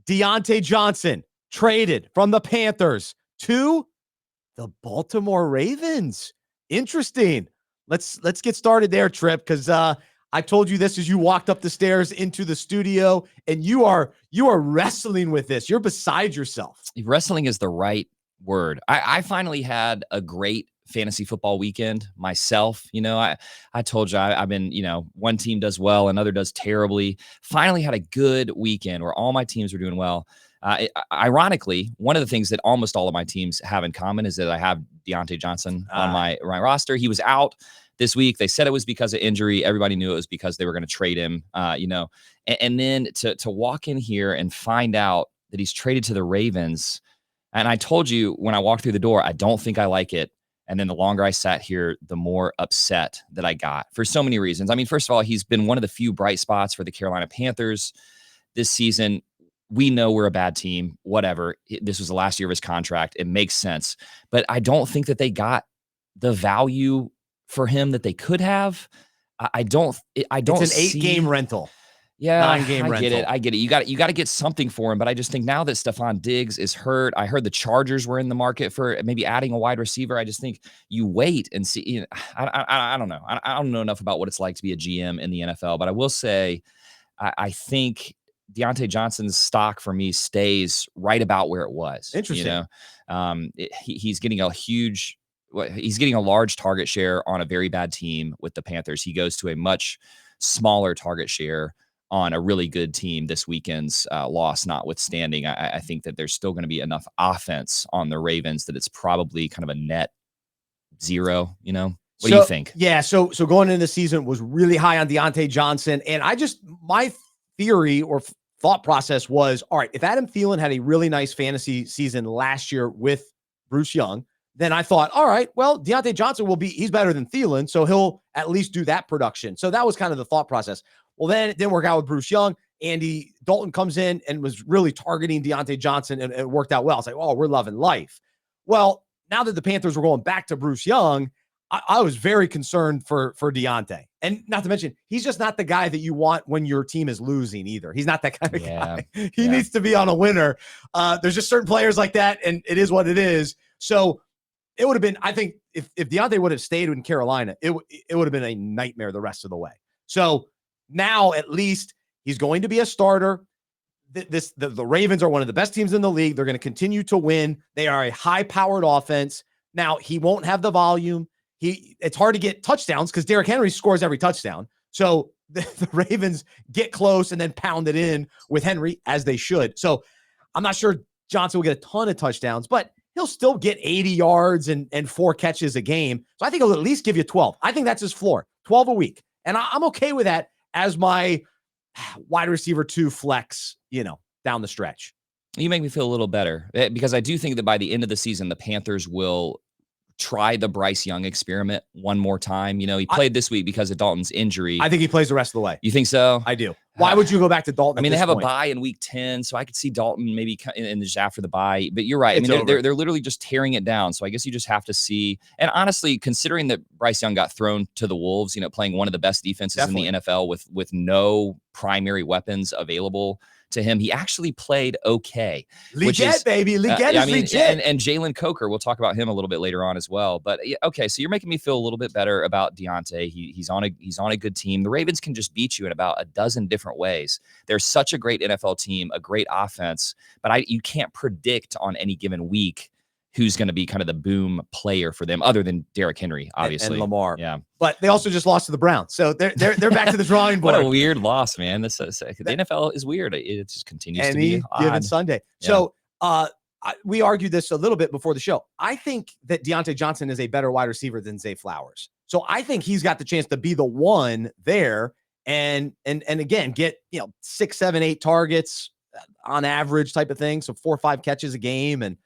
Diontae Johnson traded from the Panthers to the Baltimore Ravens. Interesting. Let's get started there, Trip, because I told you this as you walked up the stairs into the studio, and you are wrestling with this. You're beside yourself. Wrestling is the right word. I finally had a great fantasy football weekend myself. I told you I've been, one team does well, another does terribly. Finally had a good weekend where all my teams were doing well. Ironically, one of the things that almost all of my teams have in common is that I have Diontae Johnson on my roster. He was out this week. They said it was because of injury. Everybody knew it was because they were going to trade him, and then to walk in here and find out that he's traded to the Ravens. And I told you when I walked through the door, I don't think I like it. And then the longer I sat here, the more upset that I got for so many reasons. I mean, first of all, he's been one of the few bright spots for the Carolina Panthers this season. We know we're a bad team, whatever. This was the last year of his contract. It makes sense. But I don't think that they got the value for him that they could have. I don't. It's an 8-game rental. Yeah, 9-game rental. I get it. You got to get something for him. But I just think now that Stephon Diggs is hurt, I heard the Chargers were in the market for maybe adding a wide receiver. I just think you wait and see. I don't know. I don't know enough about what it's like to be a GM in the NFL. But I will say, I think Diontae Johnson's stock for me stays right about where it was. Interesting. He's getting a large target share on a very bad team with the Panthers. He goes to a much smaller target share on a really good team this weekend's loss notwithstanding. I think that there's still going to be enough offense on the Ravens that it's probably kind of a net zero, What do you think? Yeah, so going into the season was really high on Diontae Johnson, and my theory or thought process was, all right, if Adam Thielen had a really nice fantasy season last year with Bruce Young, then I thought, all right, well, Diontae Johnson he's better than Thielen, so he'll at least do that production. So that was kind of the thought process. Well, then it didn't work out with Bruce Young. Andy Dalton comes in and was really targeting Diontae Johnson, and it worked out well. It's like, oh, we're loving life. Well, now that the Panthers were going back to Bruce Young, I was very concerned for Diontae. And not to mention, he's just not the guy that you want when your team is losing either. He's not that kind of guy. He needs to be on a winner. There's just certain players like that, and it is what it is. So it would have been, I think, if Diontae would have stayed in Carolina, it would have been a nightmare the rest of the way. So now at least he's going to be a starter. The Ravens are one of the best teams in the league. They're going to continue to win. They are a high-powered offense. Now, he won't have the volume. It's hard to get touchdowns because Derrick Henry scores every touchdown. So the Ravens get close and then pound it in with Henry, as they should. So I'm not sure Johnson will get a ton of touchdowns, but he'll still get 80 yards and 4 catches a game. So I think he'll at least give you 12. I think that's his floor, 12 a week. And I'm okay with that as my wide receiver 2 flex, down the stretch. You make me feel a little better because I do think that by the end of the season, the Panthers will try the Bryce Young experiment one more time. He played this week because of Dalton's injury. I think he plays the rest of the way. You think so? I do. Why would you go back to Dalton? I mean, they have a bye in week 10, so I could see Dalton maybe in just after the bye. But you're right. They're literally just tearing it down. So I guess you just have to see. And honestly, considering that Bryce Young got thrown to the Wolves, playing one of the best defenses in the NFL with no primary weapons available to him, he actually played okay. Legit, baby. Legit is legit. And Jalen Coker, we'll talk about him a little bit later on as well. But okay, so you're making me feel a little bit better about Diontae. He's on a good team. The Ravens can just beat you in about a dozen different ways. They're such a great NFL team, a great offense, but you can't predict on any given week who's going to be kind of the boom player for them, other than Derrick Henry, obviously, and Lamar. Yeah, but they also just lost to the Browns, so they're back to the drawing board. What a weird loss, man! The NFL is weird. It just continues to be odd. Given Sunday. Yeah. So we argued this a little bit before the show. I think that Diontae Johnson is a better wide receiver than Zay Flowers. So I think he's got the chance to be the one there, and again get 6, 7, 8 targets on average type of thing. So 4 or 5 catches a game, and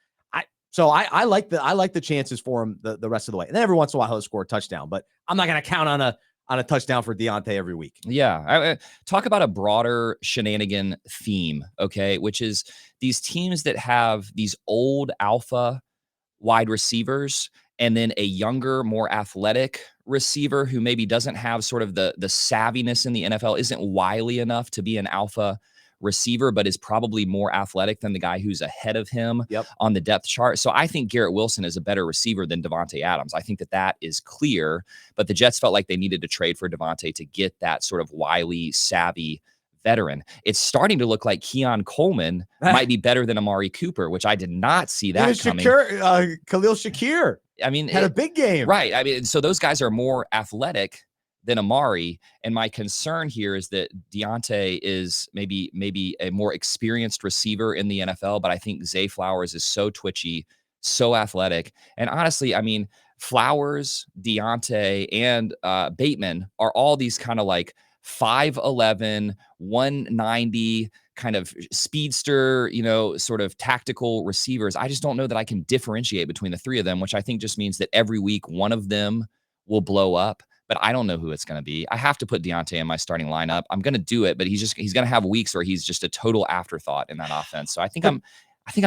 I like the chances for him the rest of the way. And then every once in a while he'll score a touchdown, but I'm not going to count on a touchdown for Diontae every week. Yeah. Talk about a broader shenanigan theme, okay, which is these teams that have these old alpha wide receivers and then a younger, more athletic receiver who maybe doesn't have sort of the savviness in the NFL, isn't wily enough to be an alpha receiver, but is probably more athletic than the guy who's ahead of him on the depth chart. So I think Garrett Wilson is a better receiver than Davante Adams. I think that is clear, but the Jets felt like they needed to trade for Davante to get that sort of wily, savvy veteran. It's starting to look like Keon Coleman might be better than Amari Cooper, which I did not see that coming. Khalil Shakir. I mean, had a big game. Right. I mean, so those guys are more athletic than Amari. And my concern here is that Diontae is maybe a more experienced receiver in the NFL, but I think Zay Flowers is so twitchy, so athletic. And honestly, I mean, Flowers, Diontae, and Bateman are all these kind of like 5'11", 190 kind of speedster, sort of tactical receivers. I just don't know that I can differentiate between the three of them, which I think just means that every week one of them will blow up, but I don't know who it's going to be. I have to put Diontae in my starting lineup. I'm going to do it, but he's going to have weeks where he's just a total afterthought in that offense. So I think I'm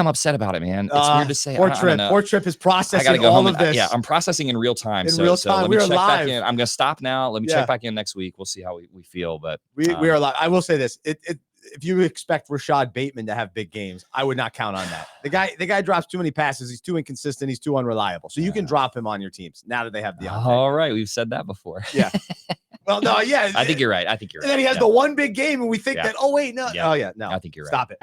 upset about it, man. It's weird to say. Poor Trip is processing I gotta go all home of this. Yeah, I'm processing in real time. In real time, let me we are check live. back in. I'm going to stop now. Let me check back in next week. We'll see how we feel. But we are live. I will say this. If you expect Rashad Bateman to have big games, I would not count on that. The guy drops too many passes. He's too inconsistent. He's too unreliable. So you can drop him on your teams now that they have Diontae. All right. We've said that before. Yeah. Well, no, yeah. I think you're right. And then he has the one big game and we think that, oh, wait, no. Yeah. Oh, yeah. No. I think you're right. Stop it.